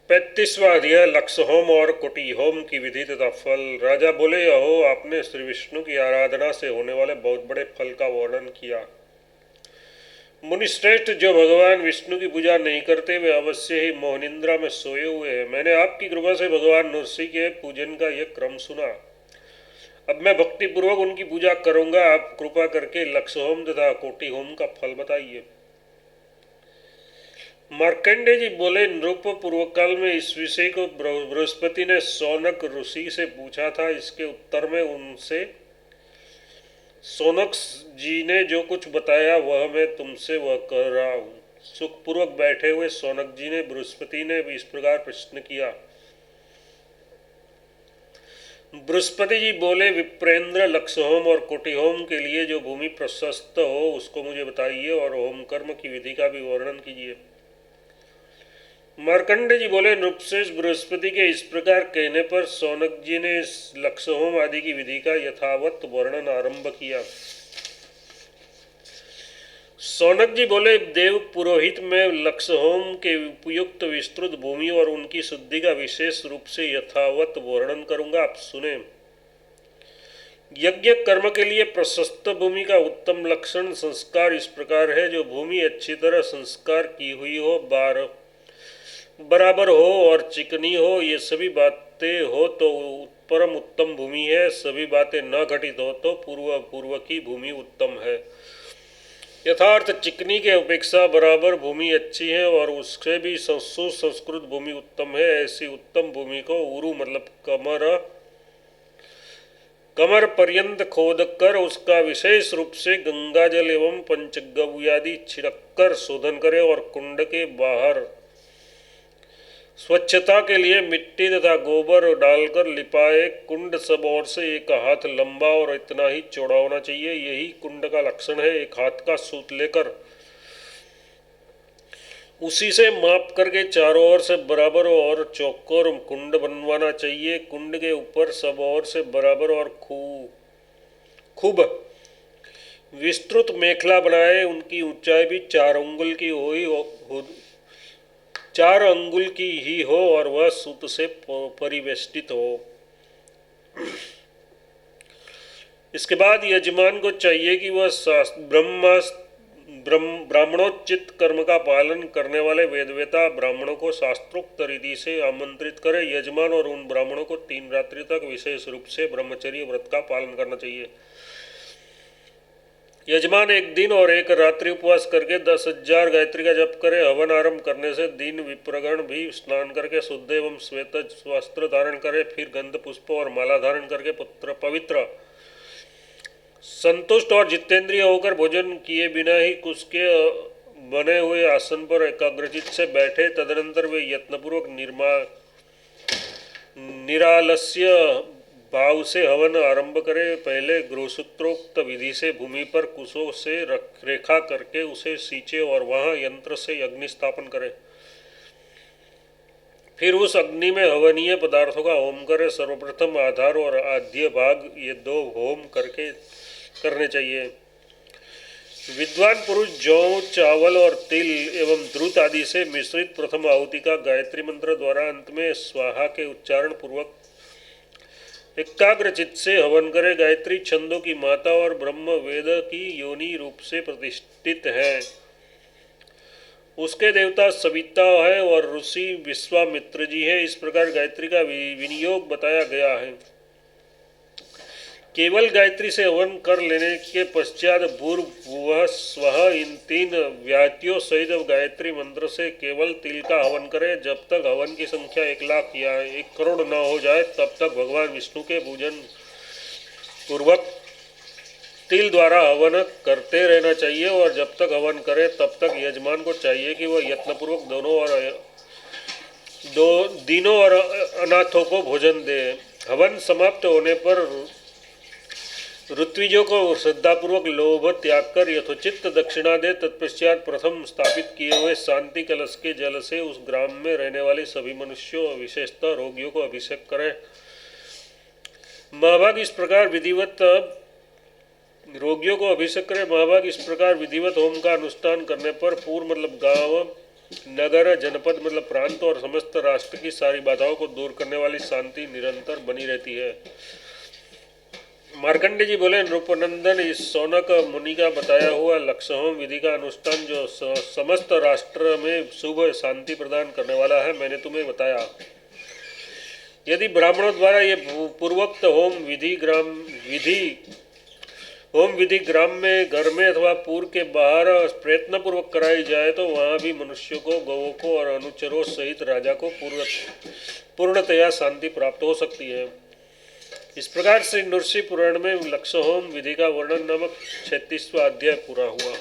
35वां अध्याय लक्ष्य होम और कुटी होम की विधि तथा फल। राजा बोले, अहो, आपने श्री विष्णु की आराधना से होने वाले बहुत बड़े फल का वर्णन किया। मुनिश्रेष्ठ, जो भगवान विष्णु की पूजा नहीं करते वे अवश्य ही मोहनिंद्रा में सोए हुए हैं। मैंने आपकी कृपा से भगवान नरसिंह के पूजन का यह क्रम सुना। अब मैं भक्ति पूर्वक उनकी पूजा करूंगा। आप कृपा करके लक्ष्य होम तथा कोटि होम का फल बताइए। मार्कंडेय जी बोले, नृप, पूर्व काल में इस विषय को बृहस्पति ने सौनक ऋषि से पूछा था। इसके उत्तर में उनसे सौनक जी ने जो कुछ बताया वह मैं तुमसे वह कह रहा हूँ। सुखपूर्वक बैठे हुए सौनक जी ने बृहस्पति ने भी इस प्रकार प्रश्न किया। बृहस्पति जी बोले, विप्रेंद्र, लक्ष्य होम और कुटी होम के लिए जो भूमि प्रशस्त हो उसको मुझे बताइए और होम कर्म की विधि का भी वर्णन कीजिए। मार्कंडेय जी बोले, नृपश्रेष्ठ, बृहस्पति के इस प्रकार कहने पर सौनक जी ने लक्ष्य होम आदि की विधि का यथावत वर्णन आरंभ किया। सौनक जी बोले, देव पुरोहित में लक्ष्य होम के उपयुक्त विस्तृत भूमि और उनकी शुद्धि का विशेष रूप से यथावत वर्णन करूंगा, आप सुने। यज्ञ कर्म के लिए प्रशस्त भूमि का उत्तम लक्षण संस्कार इस प्रकार है। जो भूमि अच्छी तरह संस्कार की हुई हो, बराबर हो और चिकनी हो, ये सभी बातें हो तो परम उत्तम भूमि है। सभी बातें न घटित हो तो पूर्व की भूमि उत्तम है। यथार्थ चिकनी के अपेक्षा बराबर भूमि अच्छी है और उससे भी सुसंस्कृत भूमि उत्तम है। ऐसी उत्तम भूमि को उरु मतलब कमर पर्यंत खोद कर उसका विशेष रूप से गंगा जल एवं पंचगव्य आदि छिड़क कर शोधन करे और कुंड के बाहर स्वच्छता के लिए मिट्टी तथा गोबर डालकर लिपाए। कुंड सब ओर से एक हाथ लंबा और इतना ही चौड़ा होना चाहिए। यही कुंड का लक्षण है। एक हाथ का सूत लेकर उसी से माप करके चारों ओर से बराबर और चौकोर कुंड बनवाना चाहिए। कुंड के ऊपर सब ओर से बराबर और खूब विस्तृत मेखला बनाए। उनकी ऊंचाई भी 4 अंगुल की हो 4 अंगुल की ही हो और वह सूत से परिवेष्टित हो। इसके बाद यजमान को चाहिए कि वह ब्राह्मणोचित कर्म का पालन करने वाले वेदवेता ब्राह्मणों को शास्त्रोक्त रीति से आमंत्रित करे। यजमान और उन ब्राह्मणों को 3 रात्रि तक विशेष रूप से ब्रह्मचर्य व्रत का पालन करना चाहिए। यजमान एक दिन और एक रात्रि उपवास करके 10,000 गायत्री का जप करे। हवन आरंभ करने से दिन विप्रगण भी स्नान करके शुद्ध एवं श्वेत वस्त्र धारण करे। फिर गंध पुष्प और माला धारण करके पवित्र संतुष्ट और जितेंद्रिय होकर भोजन किए बिना ही उसके बने हुए आसन पर एकाग्रचित से बैठे। तदनंतर वे यत्नपूर्वक निरालस्य भाव से हवन आरंभ करे। पहले गृहसूत्रोक्त विधि से भूमि पर कुशों से रेखा करके उसे सींचे और वहां यंत्र से अग्नि स्थापन करे। फिर उस अग्नि में हवनीय पदार्थों का होम करे। सर्वप्रथम आधार और आद्य भाग ये 2 होम करने चाहिए। विद्वान पुरुष जौ, चावल और तिल एवं द्रुत आदि से मिश्रित प्रथम आहुति का गायत्री मंत्र द्वारा अंत में स्वाहा के उच्चारण पूर्वक एकाग्रचित से हवन करे। गायत्री छंदों की माता और ब्रह्म वेद की योनि रूप से प्रतिष्ठित है। उसके देवता सविता है और ऋषि विश्वामित्र जी है। इस प्रकार गायत्री का विनियोग बताया गया है। केवल गायत्री से हवन कर लेने के पश्चात भूर्भुवः स्वः इन 3 व्याहतियों सहित गायत्री मंत्र से केवल तिल का हवन करे। जब तक हवन की संख्या 1 लाख या 1 करोड़ न हो जाए तब तक भगवान विष्णु के पूजन पूर्वक तिल द्वारा हवन करते रहना चाहिए और जब तक हवन करे तब तक यजमान को चाहिए कि वह यत्नपूर्वक दिनों और अनाथों को भोजन दे। हवन समाप्त होने पर ऋत्विजों को श्रद्धापूर्वक लोभ त्याग कर यथोचित दक्षिणा दे। तत्पश्चात प्रथम स्थापित किए हुए शांति कलश के जल से उस ग्राम में रहने वाले सभी मनुष्यों विशेषतः रोगियों को अभिषेक करें। महाभाग इस प्रकार विधिवत होम का अनुष्ठान करने पर पूर्व मतलब नगर जनपद मतलब प्रांत और समस्त राष्ट्र की सारी बाधाओं को दूर करने वाली शांति निरंतर बनी रहती है। मार्कंडे जी बोले, नृपनंदन, इस शौनक मुनि का बताया हुआ लक्ष्य होम विधि का अनुष्ठान जो समस्त राष्ट्र में शुभ शांति प्रदान करने वाला है, मैंने तुम्हें बताया। यदि ब्राह्मणों द्वारा ये पूर्वोक्त होम विधि ग्राम में, घर में अथवा पुर के बाहर प्रयत्न पूर्वक कराई जाए तो वहाँ भी मनुष्यों को, गौों को और अनुचरों सहित राजा को पूर्णतया शांति प्राप्त हो सकती है। इस प्रकार से नृसिंह पुराण में लक्ष्य होम विधि का वर्णन नामक 36वां अध्याय पूरा हुआ।